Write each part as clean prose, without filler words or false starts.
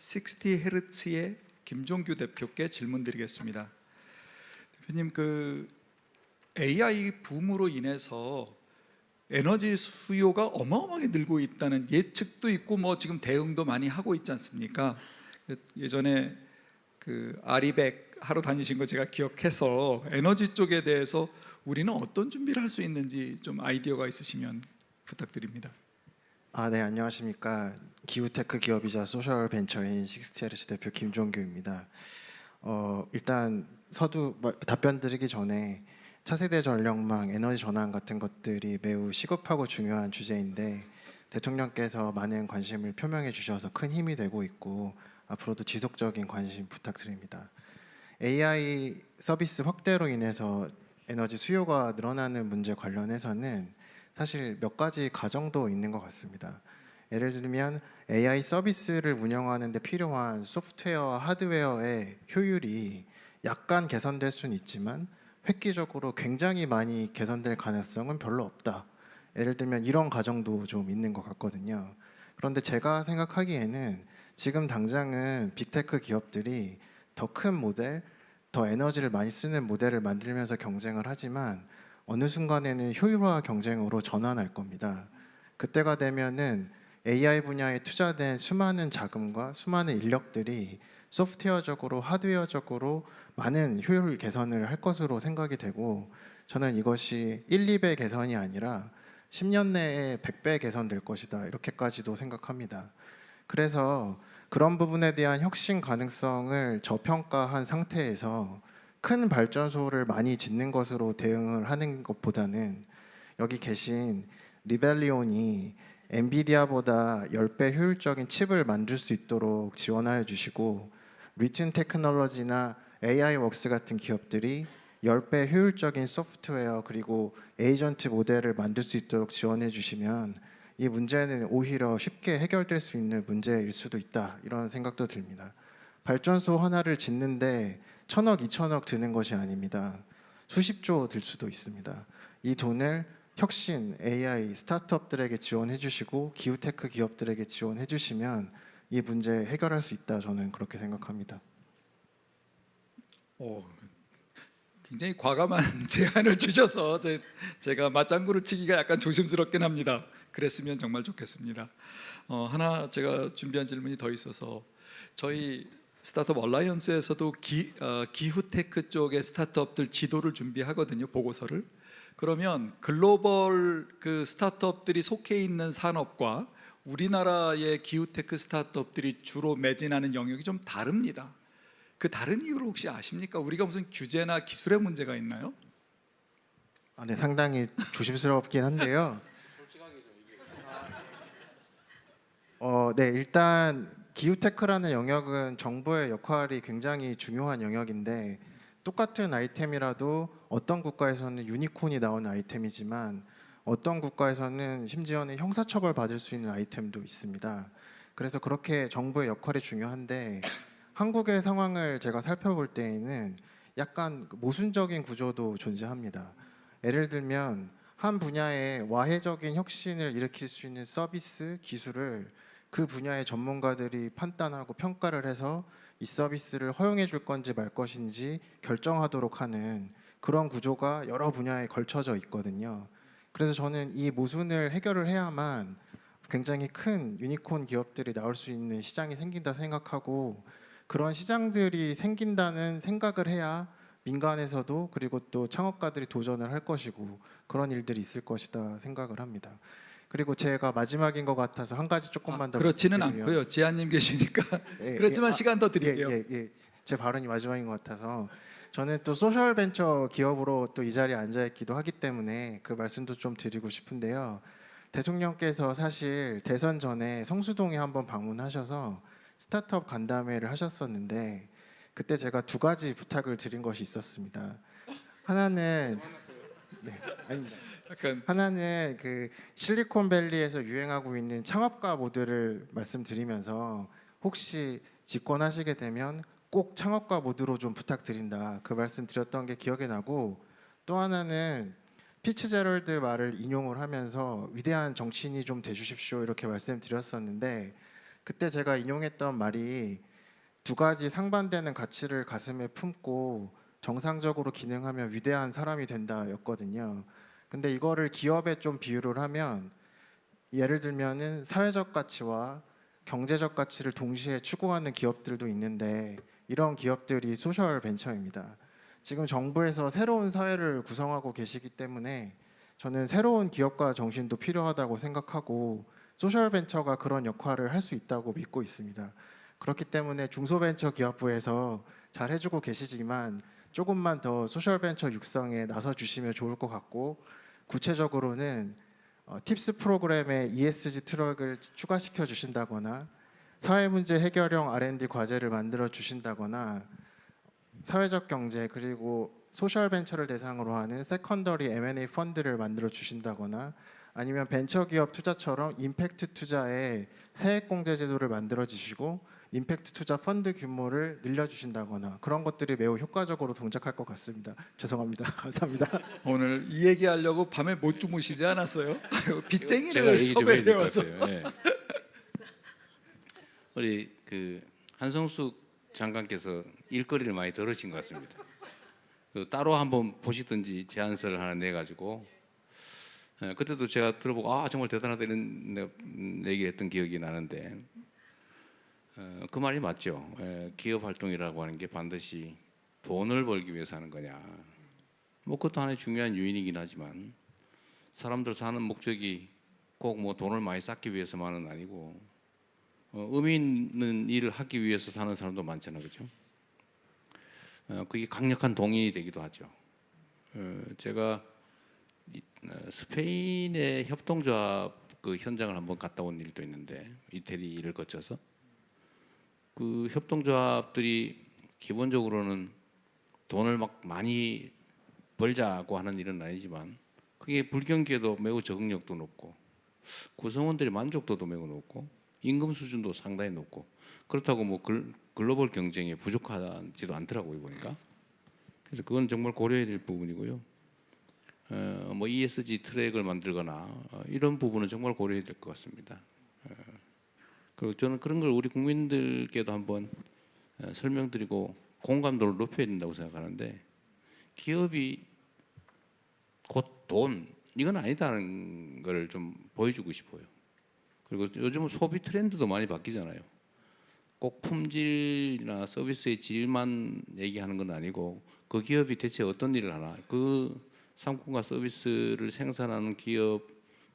60Hz의 김종규 대표께 질문드리겠습니다. 대표님, 그 AI 붐으로 인해서 에너지 수요가 어마어마하게 늘고 있다는 예측도 있고 뭐 지금 대응도 많이 하고 있지 않습니까? 예전에 그 아리백 하러 다니신 거 제가 기억해서 에너지 쪽에 대해서 우리는 어떤 준비를 할 수 있는지 좀 아이디어가 있으시면 부탁드립니다. 네, 안녕하십니까. 기후테크 기업이자 소셜 벤처인 60Hz 대표 김종규입니다. 일단 답변 드리기 전에 차세대 전력망, 에너지 전환 같은 것들이 매우 시급하고 중요한 주제인데 대통령께서 많은 관심을 표명해 주셔서 큰 힘이 되고 있고 앞으로도 지속적인 관심 부탁드립니다. AI 서비스 확대로 인해서 에너지 수요가 늘어나는 문제 관련해서는 사실 몇 가지 가정도 있는 것 같습니다. 예를 들면 AI 서비스를 운영하는 데 필요한 소프트웨어와 하드웨어의 효율이 약간 개선될 수는 있지만 획기적으로 굉장히 많이 개선될 가능성은 별로 없다. 예를 들면 이런 가정도 좀 있는 것 같거든요. 그런데 제가 생각하기에는 지금 당장은 빅테크 기업들이 더 큰 모델, 더 에너지를 많이 쓰는 모델을 만들면서 경쟁을 하지만 어느 순간에는 효율화 경쟁으로 전환할 겁니다. 그때가 되면은 AI 분야에 투자된 수많은 자금과 수많은 인력들이 소프트웨어적으로 하드웨어적으로 많은 효율 개선을 할 것으로 생각이 되고 저는 이것이 1, 2배 개선이 아니라 10년 내에 100배 개선될 것이다 이렇게까지도 생각합니다. 그래서 그런 부분에 대한 혁신 가능성을 저평가한 상태에서 큰 발전소를 많이 짓는 것으로 대응을 하는 것보다는 여기 계신 리벨리온이 엔비디아보다 10배 효율적인 칩을 만들 수 있도록 지원하여 주시고 리튼 테크놀로지나 AI웍스 같은 기업들이 10배 효율적인 소프트웨어 그리고 에이전트 모델을 만들 수 있도록 지원해 주시면 이 문제는 오히려 쉽게 해결될 수 있는 문제일 수도 있다 이런 생각도 듭니다. 발전소 하나를 짓는데 1,000억, 2,000억 드는 것이 아닙니다. 수십조 들 수도 있습니다. 이 돈을 혁신, AI, 스타트업들에게 지원해 주시고 기후테크 기업들에게 지원해 주시면 이 문제 해결할 수 있다 저는 그렇게 생각합니다. 굉장히 과감한 제안을 주셔서 제가 맞장구를 치기가 약간 조심스럽긴 합니다. 그랬으면 정말 좋겠습니다. 하나 제가 준비한 질문이 더 있어서 저희 스타트업 얼라이언스에서도 기후테크 쪽의 스타트업들 지도를 준비하거든요. 보고서를. 그러면 글로벌 그 스타트업들이 속해 있는 산업과 우리나라의 기후테크 스타트업들이 주로 매진하는 영역이 좀 다릅니다. 그 다른 이유를 혹시 아십니까? 우리가 무슨 규제나 기술의 문제가 있나요? 네, 상당히 조심스럽긴 한데요. 네, 일단 기후테크라는 영역은 정부의 역할이 굉장히 중요한 영역인데 똑같은 아이템이라도 어떤 국가에서는 유니콘이 나오는 아이템이지만 어떤 국가에서는 심지어는 형사처벌 받을 수 있는 아이템도 있습니다. 그래서 그렇게 정부의 역할이 중요한데 한국의 상황을 제가 살펴볼 때에는 약간 모순적인 구조도 존재합니다. 예를 들면 한 분야에 와해적인 혁신을 일으킬 수 있는 서비스, 기술을 그 분야의 전문가들이 판단하고 평가를 해서 이 서비스를 허용해 줄 건지 말 것인지 결정하도록 하는 그런 구조가 여러 분야에 걸쳐져 있거든요. 그래서 저는 이 모순을 해결을 해야만 굉장히 큰 유니콘 기업들이 나올 수 있는 시장이 생긴다 생각하고 그런 시장들이 생긴다는 생각을 해야 민간에서도 그리고 또 창업가들이 도전을 할 것이고 그런 일들이 있을 것이다 생각을 합니다. 그리고 제가 마지막인 것 같아서 한 가지 조금만 더 그렇지는 말씀드리면 않고요. 지아님 계시니까 그렇지만 시간 더 드릴게요. 제 발언이 마지막인 것 같아서 저는 또 소셜 벤처 기업으로 또 이 자리에 앉아 있기도 하기 때문에 그 말씀도 좀 드리고 싶은데요. 대통령께서 사실 대선 전에 성수동에 한번 방문하셔서 스타트업 간담회를 하셨었는데 그때 제가 두 가지 부탁을 드린 것이 있었습니다. 하나는 아닙니다. 하나는 그 실리콘밸리에서 유행하고 있는 창업가 모드를 말씀드리면서 혹시 집권하시게 되면 꼭 창업가 모드로 좀 부탁드린다 그 말씀 드렸던 게 기억에 나고 또 하나는 피츠제럴드 말을 인용을 하면서 위대한 정치인이 좀 돼주십시오 이렇게 말씀드렸었는데 그때 제가 인용했던 말이 두 가지 상반되는 가치를 가슴에 품고 정상적으로 기능하면 위대한 사람이 된다였거든요. 근데 이거를 기업에 좀 비유를 하면 예를 들면은 사회적 가치와 경제적 가치를 동시에 추구하는 기업들도 있는데 이런 기업들이 소셜 벤처입니다. 지금 정부에서 새로운 사회를 구성하고 계시기 때문에 저는 새로운 기업가 정신도 필요하다고 생각하고 소셜 벤처가 그런 역할을 할 수 있다고 믿고 있습니다. 그렇기 때문에 중소벤처기업부에서 잘 해주고 계시지만 조금만 더 소셜벤처 육성에 나서 주시면 좋을 것 같고 구체적으로는 팁스 프로그램에 ESG 트랙을 추가시켜 주신다거나 사회문제 해결형 R&D 과제를 만들어 주신다거나 사회적 경제 그리고 소셜 벤처를 대상으로 하는 세컨더리 M&A 펀드를 만들어 주신다거나 아니면 벤처기업 투자처럼 임팩트 투자에 세액공제 제도를 만들어 주시고 임팩트 투자 펀드 규모를 늘려 주신다거나 그런 것들이 매우 효과적으로 동작할 것 같습니다. 죄송합니다. 감사합니다. 오늘 이 얘기하려고 밤에 못 주무시지 않았어요? 제가 빚쟁이를 얘기 좀 해야 될 것 섭외해와서 같아요. 예. 우리 그 한성숙 장관께서 일거리를 많이 덜으신 것 같습니다. 따로 한번 보시든지 제안서를 하나 내 가지고 그때도 제가 들어보고 정말 대단하다 이런 얘기했던 기억이 나는데 그 말이 맞죠. 기업 활동이라고 하는 게 반드시 돈을 벌기 위해서 하는 거냐. 뭐 그것도 하나의 중요한 요인이긴 하지만 사람들 사는 목적이 꼭 뭐 돈을 많이 쌓기 위해서만은 아니고 의미 있는 일을 하기 위해서 사는 사람도 많잖아요, 그렇죠? 그게 강력한 동인이 되기도 하죠. 제가 스페인의 협동조합 그 현장을 한번 갔다 온 일도 있는데 이태리 일을 거쳐서 그 협동조합들이 기본적으로는 돈을 막 많이 벌자고 하는 일은 아니지만 그게 불경기에도 매우 적응력도 높고 구성원들의 만족도도 매우 높고 임금 수준도 상당히 높고 그렇다고 뭐 글로벌 경쟁에 부족하지도 않더라고요 보니까. 그래서 그건 정말 고려해야 될 부분이고요. 뭐 ESG 트랙을 만들거나 이런 부분은 정말 고려해야 될 것 같습니다. 그리고 저는 그런 걸 우리 국민들께도 한번 설명드리고 공감도를 높여야 된다고 생각하는데 기업이 곧 돈 이건 아니다는 걸 좀 보여주고 싶어요. 그리고 요즘은 소비 트렌드도 많이 바뀌잖아요. 꼭 품질이나 서비스의 질만 얘기하는 건 아니고 그 기업이 대체 어떤 일을 하나 그 상품과 서비스를 생산하는 기업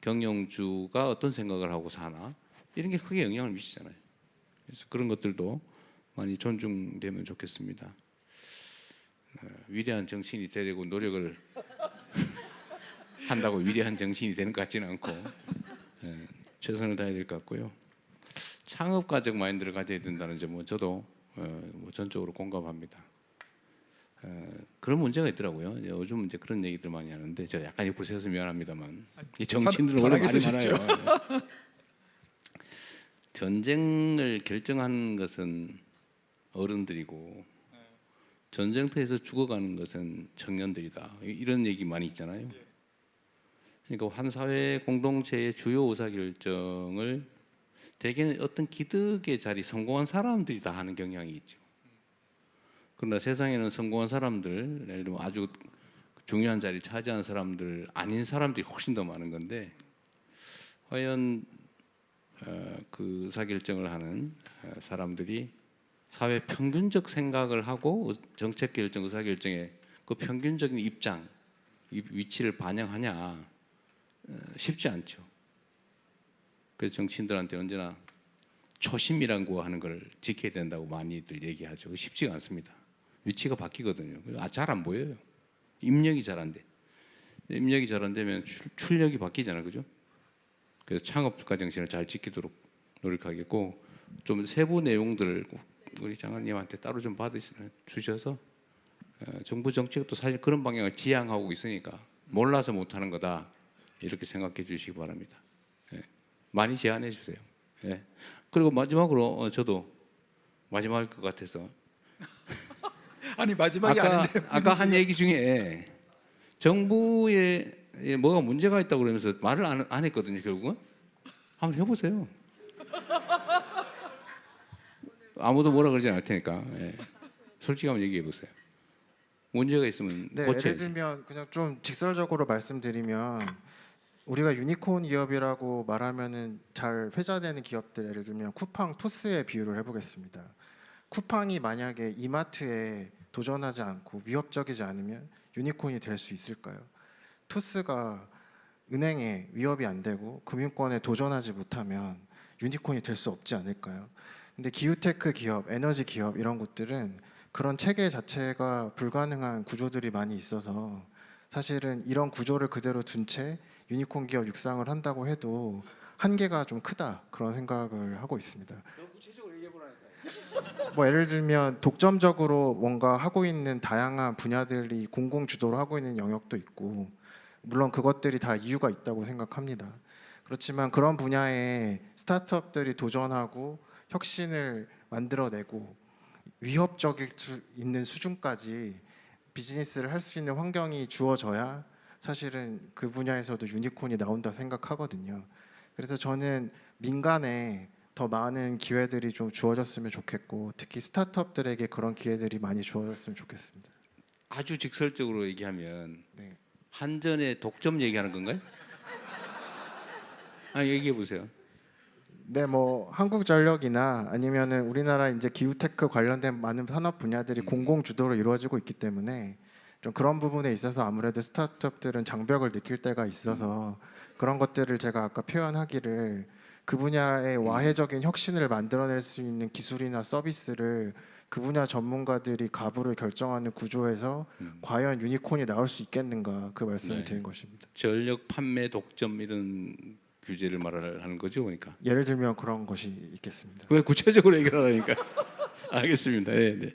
경영주가 어떤 생각을 하고 사나 이런 게 크게 영향을 미치잖아요. 그래서 그런 것들도 많이 존중되면 좋겠습니다. 위대한 정치인이 되려고 노력을 한다고 위대한 정치인이 되는 것 같지는 않고 최선을 다해야 될 것 같고요. 창업가적 마인드를 가져야 된다는 점은 저도 뭐 전적으로 공감합니다. 그런 문제가 있더라고요. 요즘 이제 그런 얘기들 많이 하는데 제가 약간 옆으로 서서 미안합니다만 이 정치인들은 원래 말이 많아요. 전쟁을 결정한 것은 어른들이고 전쟁터에서 죽어가는 것은 청년들이다. 이런 얘기 많이 있잖아요. 그러니까 한 사회 공동체의 주요 의사결정을 대개는 어떤 기득의 자리, 성공한 사람들이 다 하는 경향이 있죠. 그러나 세상에는 성공한 사람들, 예를 들면 아주 중요한 자리를 차지한 사람들 아닌 사람들이 훨씬 더 많은 건데 과연 그 의사결정을 하는 사람들이 사회 평균적 생각을 하고 정책 결정, 의사결정에 그 평균적인 입장, 위치를 반영하냐 쉽지 않죠. 그래서 정치인들한테 언제나 초심이라고 하는 걸 지켜야 된다고 많이들 얘기하죠. 쉽지가 않습니다. 위치가 바뀌거든요. 잘 안 보여요. 입력이 잘 안 돼. 입력이 잘 안 되면 출력이 바뀌잖아요, 그죠? 그래서 창업가 정신을 잘 지키도록 노력하겠고 좀 세부 내용들을 우리 장관님한테 따로 좀 주셔서 정부 정책도 사실 그런 방향을 지향하고 있으니까 몰라서 못하는 거다 이렇게 생각해 주시기 바랍니다. 많이 제안해 주세요. 그리고 마지막으로 저도 마지막일 것 같아서 아니 마지막이 아닌데 아까 한 얘기 중에 정부에 뭐가 문제가 있다고 그러면서 말을 안 했거든요. 결국은 한번 해보세요. 아무도 뭐라 그러지 않을 테니까 예. 솔직히 한번 얘기해 보세요. 문제가 있으면 네, 예를 고쳐야지. 들면 그냥 좀 직설적으로 말씀드리면 우리가 유니콘 기업이라고 말하면은 잘 회자되는 기업들 예를 들면 쿠팡, 토스의 비유를 해보겠습니다. 쿠팡이 만약에 이마트에 도전하지 않고 위협적이지 않으면 유니콘이 될 수 있을까요? 토스가 은행에 위협이 안 되고 금융권에 도전하지 못하면 유니콘이 될 수 없지 않을까요? 근데 기후테크 기업, 에너지 기업 이런 곳들은 그런 체계 자체가 불가능한 구조들이 많이 있어서 사실은 이런 구조를 그대로 둔 채 유니콘 기업 육상을 한다고 해도 한계가 좀 크다 그런 생각을 하고 있습니다. 뭐 예를 들면 독점적으로 뭔가 하고 있는 다양한 분야들이 공공 주도로 하고 있는 영역도 있고 물론 그것들이 다 이유가 있다고 생각합니다. 그렇지만 그런 분야에 스타트업들이 도전하고 혁신을 만들어내고 위협적일 수 있는 수준까지 비즈니스를 할 수 있는 환경이 주어져야 사실은 그 분야에서도 유니콘이 나온다 생각하거든요. 그래서 저는 민간에 더 많은 기회들이 좀 주어졌으면 좋겠고 특히 스타트업들에게 그런 기회들이 많이 주어졌으면 좋겠습니다. 아주 직설적으로 얘기하면 네. 한전의 독점 얘기하는 건가요? 아니 얘기해 보세요. 네, 뭐 한국전력이나 아니면은 우리나라 이제 기후테크 관련된 많은 산업 분야들이 공공 주도로 이루어지고 있기 때문에 좀 그런 부분에 있어서 아무래도 스타트업들은 장벽을 느낄 때가 있어서 그런 것들을 제가 아까 표현하기를 그 분야의 와해적인 혁신을 만들어낼 수 있는 기술이나 서비스를 그 분야 전문가들이 가부를 결정하는 구조에서 과연 유니콘이 나올 수 있겠는가 그 말씀을 네. 드린 것입니다. 전력 판매 독점 이런 규제를 말하는 거죠, 그러니까. 예를 들면 그런 것이 있겠습니다. 왜 구체적으로 얘기를 하니까? 알겠습니다. 네, 네.